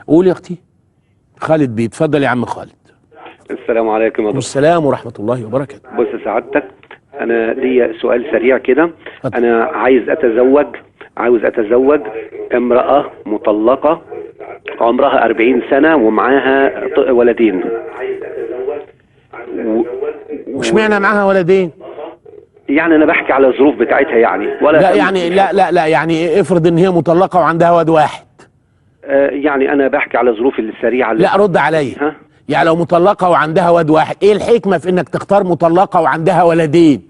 قول يا اختي. خالد بيتفضل يا عم خالد. السلام عليكم يا دكتور. السلام ورحمة الله وبركاته. بص سعادتك، انا ليا سؤال سريع كده. انا عاوز اتزوج امرأة مطلقة عمرها 40 سنة ومعاها ولدين. وش معنى معاها ولدين؟ يعني انا بحكي على الظروف بتاعتها يعني، ولا لا يعني لا يعني افرض ان هي مطلقة وعندها ولد واحد. يعني انا بحكي على ظروف السريعة. لا رد عليا. يعني لو مطلقة وعندها ولد واحد، ايه الحكمة في انك تختار مطلقة وعندها ولدين؟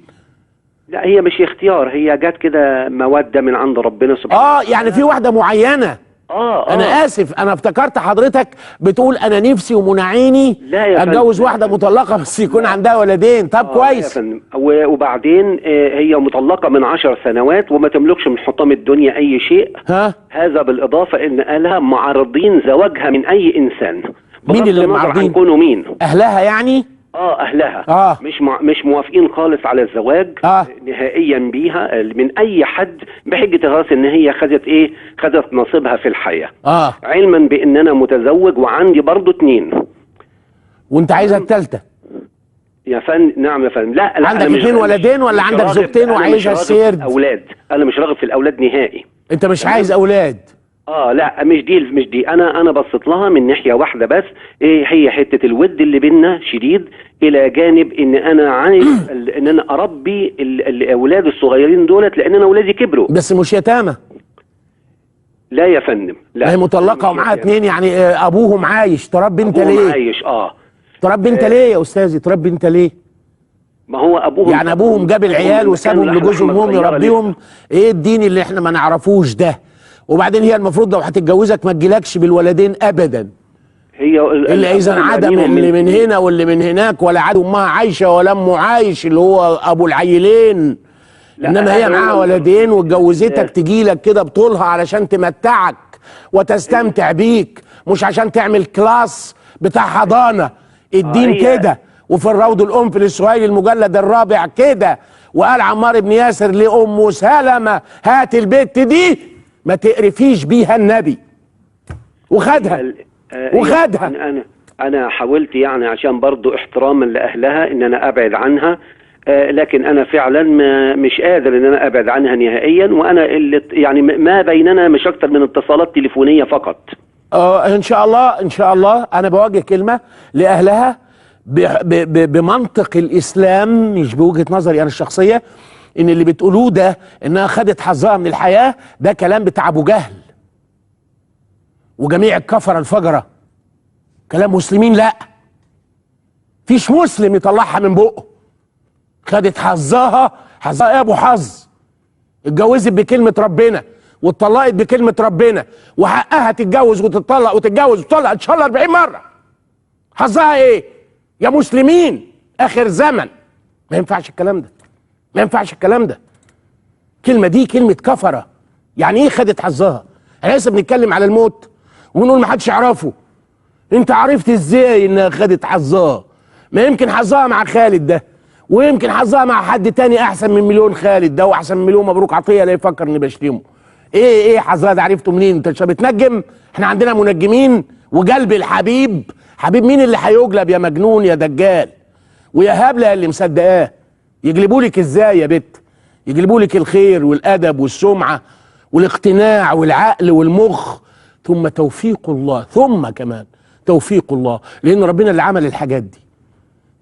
لا هي مش اختيار، هي جت كده مودة من عند ربنا سبحانه. يعني في واحدة معينة. انا اسف، انا افتكرت حضرتك بتقول انا نفسي ومنعيني اتجوز واحدة مطلقة بس يكون عندها ولدين. طب كويس. يا فندم. وبعدين هي مطلقة من 10 سنوات وما تملكش من حطام الدنيا اي شيء. هذا بالاضافة ان اهلها معرضين زواجها من اي انسان. مين اللي معرضين؟ هيكونوا مين؟ اهلها يعني؟ اهلها مش موافقين خالص على الزواج نهائيا بيها من اي حد، بحجة خلاص ان هي خدت نصيبها في الحياة. علما بان انا متزوج وعندي برضو 2. وانت عايزها الثالثة؟ يا فندم نعم يا فندم. لا عندك 2 ولدين ولا عندك زوجتين وعايزها السيرد؟ اولاد. انا مش راغب في الاولاد نهائي. انت مش عايز اولاد؟ لا مش دي. انا بصيت لها من ناحيه واحده بس، هي حته الود اللي بينا شديد، الى جانب ان انا عايز ان انا اربي الاولاد الصغيرين دولت، لان انا اولادي كبروا. بس مش يتامى؟ لا يا فندم لا. هي مطلقه ومعاها 2 يعني ابوهم عايش. تربي انت ليه؟ ابوهم عايش. تربي انت ليه يا استاذي؟ تربي انت ليه؟ ما هو ابوهم يعني ابوهم جاب العيال وسابهم لجوزهم هم يربيهم. ايه الدين اللي احنا ما نعرفوش ده؟ وبعدين هي المفروض لو هتتجوزك ما تجيلكش بالولدين ابدا. هي اللي اذا عدم اللي من هنا واللي من هناك، ولا عاد امها عايشه ولا امه عايش اللي هو ابو العيلين. انما هي معاها ولدين واتجوزتك تجيلك كده بطولها علشان تمتعك وتستمتع بيك، مش عشان تعمل كلاس بتاع حضانه. الدين كده. وفي الروض الام في السهيل المجلد الرابع كده. وقال عمار بن ياسر لام سلمة هات البت دي ما تقرفيش بيها النبي. وخدها. انا حاولت يعني عشان برضو احتراما لاهلها ان انا ابعد عنها، لكن انا فعلا مش قادر ان انا ابعد عنها نهائيا. وانا يعني ما بيننا مش اكتر من اتصالات تليفونيه فقط. ان شاء الله انا بوجه كلمه لاهلها بمنطق الاسلام، مش بوجهه نظري انا الشخصيه، ان اللي بتقولوه ده انها خدت حظها من الحياه ده كلام بتاع ابو جهل وجميع الكفره الفجره. كلام مسلمين لا. فيش مسلم يطلعها من بقه. خدت حظها يا ابو حظ. اتجوزت بكلمه ربنا واتطلقت بكلمه ربنا، وحقها تتجوز وتتطلق وتتجوز وتطلق ان شاء الله 40 مره. حظها ايه يا مسلمين؟ اخر زمن. ما ينفعش الكلام ده. الكلمه دي كلمه كفره. يعني ايه خدت حظها؟ احنا لسه بنتكلم على الموت ونقول ما حدش يعرفه. انت عرفت ازاي انها خدت حظها؟ ما يمكن حظها مع خالد ده، ويمكن حظها مع حد تاني احسن من مليون خالد ده، واحسن من مليون مبروك عطيه لا يفكر اني بشتمه. ايه حظها ده؟ عرفته منين؟ انت مش بتنجم؟ احنا عندنا منجمين. وقلب الحبيب حبيب مين اللي هيجلب يا مجنون يا دجال؟ ويا هبله اللي مصدقاه. يجلبولك ازاي يا بت؟ يجلبولك الخير والادب والسمعه والاقتناع والعقل والمخ، ثم توفيق الله، ثم كمان توفيق الله، لان ربنا اللي عمل الحاجات دي.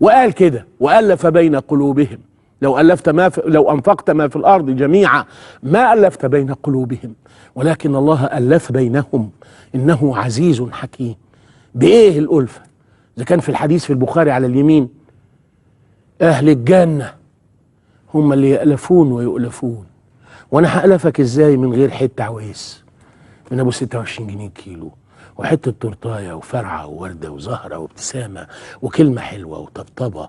وقال كده والف بين قلوبهم لو انفقت ما في الارض جميعا ما الفت بين قلوبهم ولكن الله الف بينهم انه عزيز حكيم. بايه الالفه؟ اذا كان في الحديث في البخاري على اليمين اهل الجنه هم اللي يألفون ويؤلفون. وانا هألفك ازاي من غير حته عويس من ابو 26 جنيه كيلو، وحته تورتايه وفرعه وورده وزهره وابتسامه وكلمه حلوه وطبطبه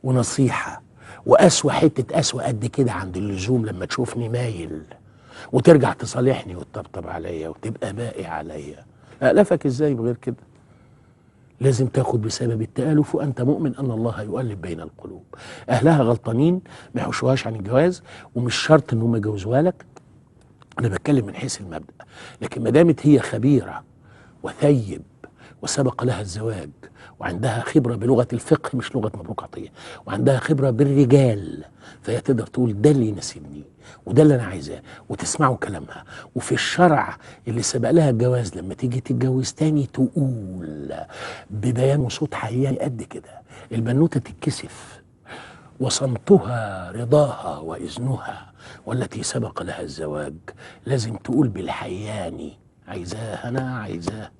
ونصيحه وقسوه، حته قسوه قد كده عند اللزوم لما تشوفني مايل وترجع تصالحني وتطبطب عليا وتبقى باقي عليا. أألفك ازاي بغير كده؟ لازم تاخد بسبب التآلف وأنت مؤمن أن الله يؤلف بين القلوب. أهلها غلطانين ما يحوشوهاش عن الجواز، ومش شرط إن هم يجوزوها لك. أنا بتكلم من حيث المبدأ، لكن ما دامت هي خبيرة وثيب وسبق لها الزواج وعندها خبرة بلغة الفقه مش لغة مبروك عطية، وعندها خبرة بالرجال، فهي تقدر تقول ده اللي يناسبني وده اللي انا عايزاه وتسمعوا كلامها. وفي الشرع اللي سبق لها الجواز لما تيجي تتجوز تاني تقول ببيان وصوت حقيقي قد كده، البنوتة تتكسف وصمتها رضاها وإذنها، والتي سبق لها الزواج لازم تقول بالحياني عايزاه أنا عايزاه